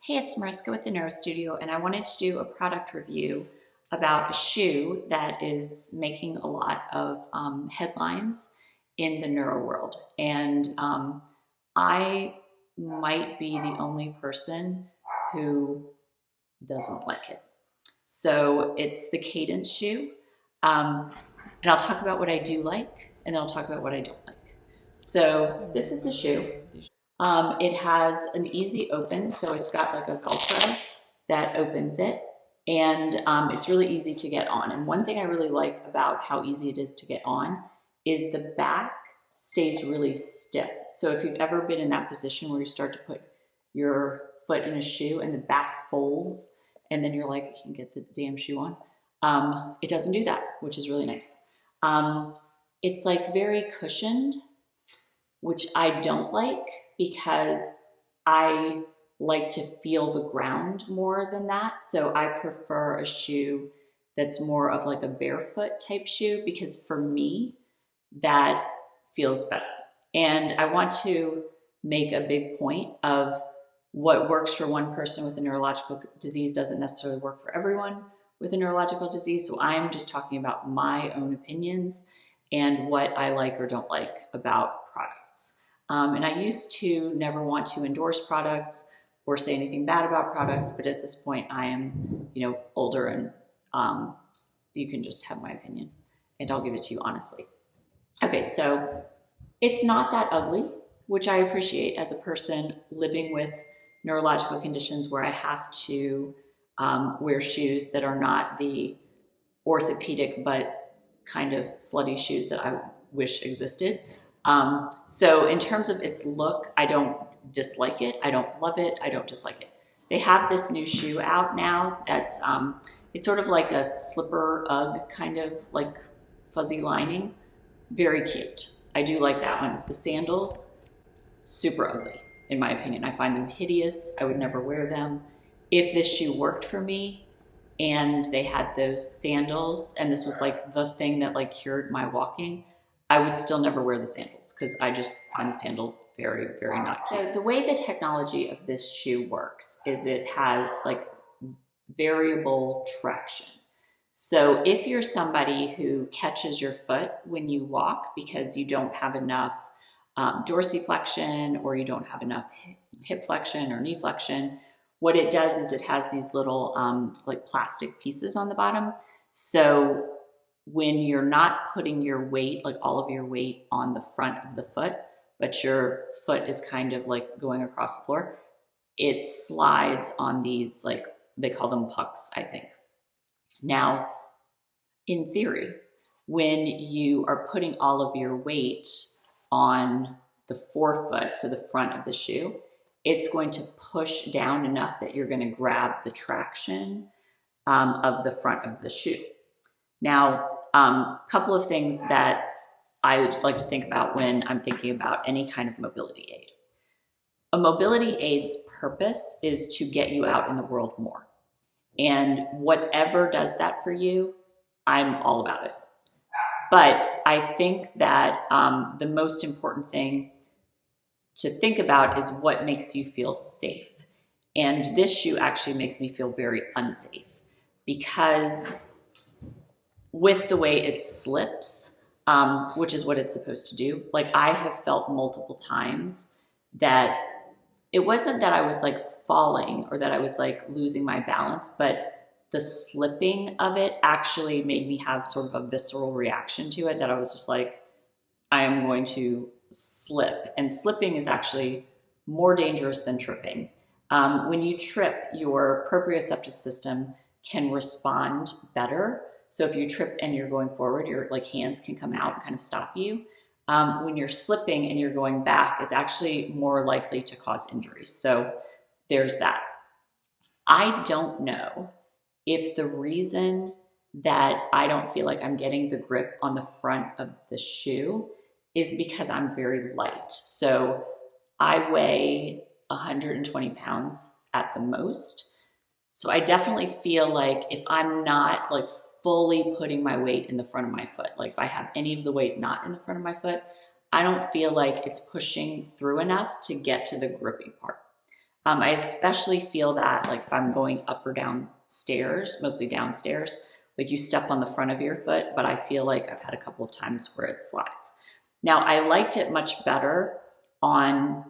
Hey, it's Mariska with the Neuro Studio, and I wanted to do a product review about a shoe that is making a lot of headlines in the neuro world. And I might be the only person who doesn't like it. So it's the Cadence shoe. And I'll talk about what I do like, and then I'll talk about what I don't like. So this is the shoe. It has an easy open, so it's got like a Velcro that opens it, and it's really easy to get on. And one thing I really like about how easy it is to get on is the back stays really stiff. So if you've ever been in that position where you start to put your foot in a shoe and the back folds, and then you're like, I can't get the damn shoe on, it doesn't do that, which is really nice. It's like very cushioned, which I don't like because I like to feel the ground more than that. So I prefer a shoe that's more of like a barefoot type shoe because for me, that feels better. And I want to make a big point of what works for one person with a neurological disease doesn't necessarily work for everyone with a neurological disease. So I'm just talking about my own opinions and what I like or don't like about products. And I used to never want to endorse products or say anything bad about products, but at this point I am, older and you can just have my opinion and I'll give it to you honestly. Okay, so it's not that ugly, which I appreciate as a person living with neurological conditions where I have to wear shoes that are not the orthopedic but kind of slutty shoes that I wish existed. So in terms of its look, I don't dislike it. I don't love it. I don't dislike it. They have this new shoe out now that's, it's sort of like a slipper Ugg kind of like fuzzy lining. Very cute. I do like that one. The sandals, super ugly in my opinion. I find them hideous. I would never wear them. If this shoe worked for me and they had those sandals and this was like the thing that like cured my walking, I would still never wear the sandals because I just find the sandals very, very not cute. So the way the technology of this shoe works is it has like variable traction. So if you're somebody who catches your foot when you walk because you don't have enough dorsiflexion or you don't have enough hip flexion or knee flexion, what it does is it has these little like plastic pieces on the bottom. So when you're not putting your weight, like all of your weight on the front of the foot, but your foot is kind of like going across the floor, it slides on these, like they call them pucks, I think. Now, in theory, when you are putting all of your weight on the forefoot, so the front of the shoe, it's going to push down enough that you're going to grab the traction of the front of the shoe. Now, a couple of things that I like to think about when I'm thinking about any kind of mobility aid. A mobility aid's purpose is to get you out in the world more. And whatever does that for you, I'm all about it. But I think that the most important thing to think about is what makes you feel safe. And this shoe actually makes me feel very unsafe because with the way it slips, which is what it's supposed to do, like I have felt multiple times that it wasn't that I was like falling or that I was like losing my balance, but the slipping of it actually made me have sort of a visceral reaction to it that I was just like, I am going to slip. And slipping is actually more dangerous than tripping. When you trip, your proprioceptive system can respond better. So if you trip and you're going forward, your like hands can come out and kind of stop you. When you're slipping and you're going back, it's actually more likely to cause injuries. So there's that. I don't know if the reason that I don't feel like I'm getting the grip on the front of the shoe is because I'm very light. So I weigh 120 pounds at the most. So I definitely feel like if I'm not like fully putting my weight in the front of my foot, like if I have any of the weight not in the front of my foot, I don't feel like it's pushing through enough to get to the grippy part. I especially feel that like if I'm going up or down stairs, mostly downstairs, like you step on the front of your foot, but I feel like I've had a couple of times where it slides. Now, I liked it much better on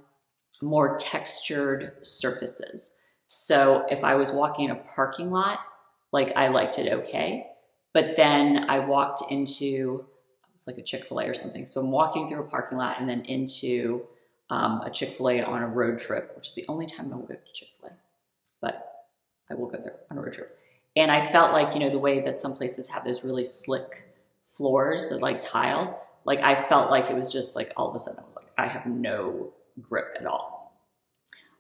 more textured surfaces. So if I was walking in a parking lot, like I liked it okay. But then I walked into, it's like a Chick-fil-A or something. So I'm walking through a parking lot and then into a Chick-fil-A on a road trip, which is the only time I will go to Chick-fil-A, but I will go there on a road trip. And I felt like, you know, the way that some places have those really slick floors that like tile, like I felt like it was just like all of a sudden I was like, I have no grip at all.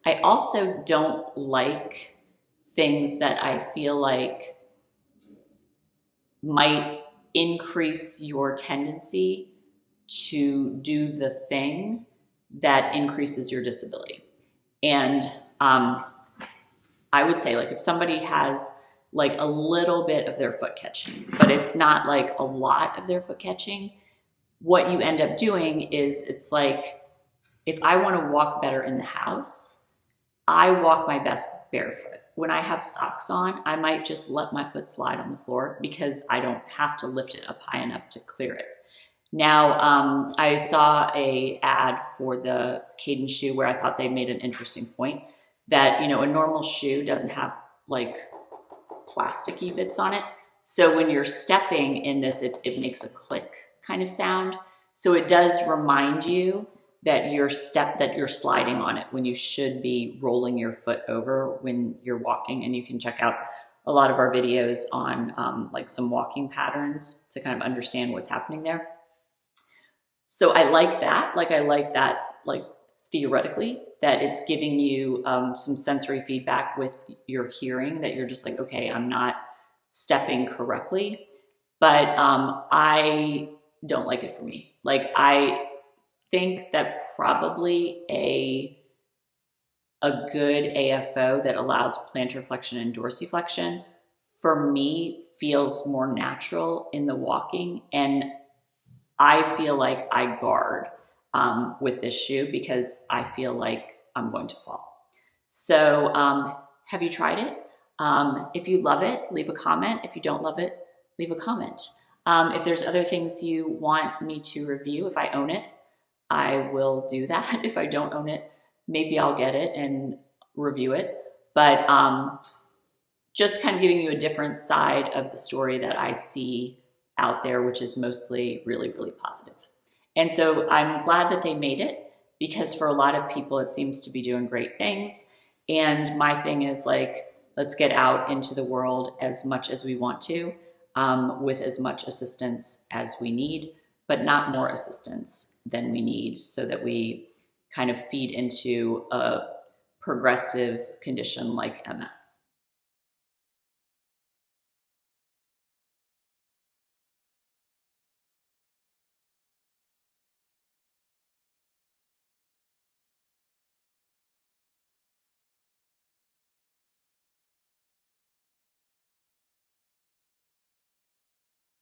I also don't like things that I feel like might increase your tendency to do the thing that increases your disability. And I would say like if somebody has like a little bit of their foot catching, but it's not like a lot of their foot catching, what you end up doing is it's like, if I want to walk better in the house, I walk my best barefoot. When I have socks on, I might just let my foot slide on the floor because I don't have to lift it up high enough to clear it. Now, I saw a ad for the Cadence shoe where I thought they made an interesting point that, you know, a normal shoe doesn't have like plasticky bits on it. So when you're stepping in this, it makes a click kind of sound. So it does remind you that you're sliding on it when you should be rolling your foot over when you're walking. And you can check out a lot of our videos on like some walking patterns to kind of understand what's happening there. So I like that, like theoretically, that it's giving you some sensory feedback with your hearing, that you're just like, okay, I'm not stepping correctly, but I don't like it for me. Like I think that probably a good AFO that allows plantar flexion and dorsiflexion for me feels more natural in the walking, and I feel like I guard with this shoe because I feel like I'm going to fall. So have you tried it? If you love it, leave a comment. If you don't love it, leave a comment. If there's other things you want me to review, if I own it, I will do that. If I don't own it, maybe I'll get it and review it. But just kind of giving you a different side of the story that I see out there, which is mostly really, really positive. And so I'm glad that they made it, because for a lot of people, it seems to be doing great things. And my thing is like, let's get out into the world as much as we want to, with as much assistance as we need, but not more assistance than we need, so that we kind of feed into a progressive condition like MS.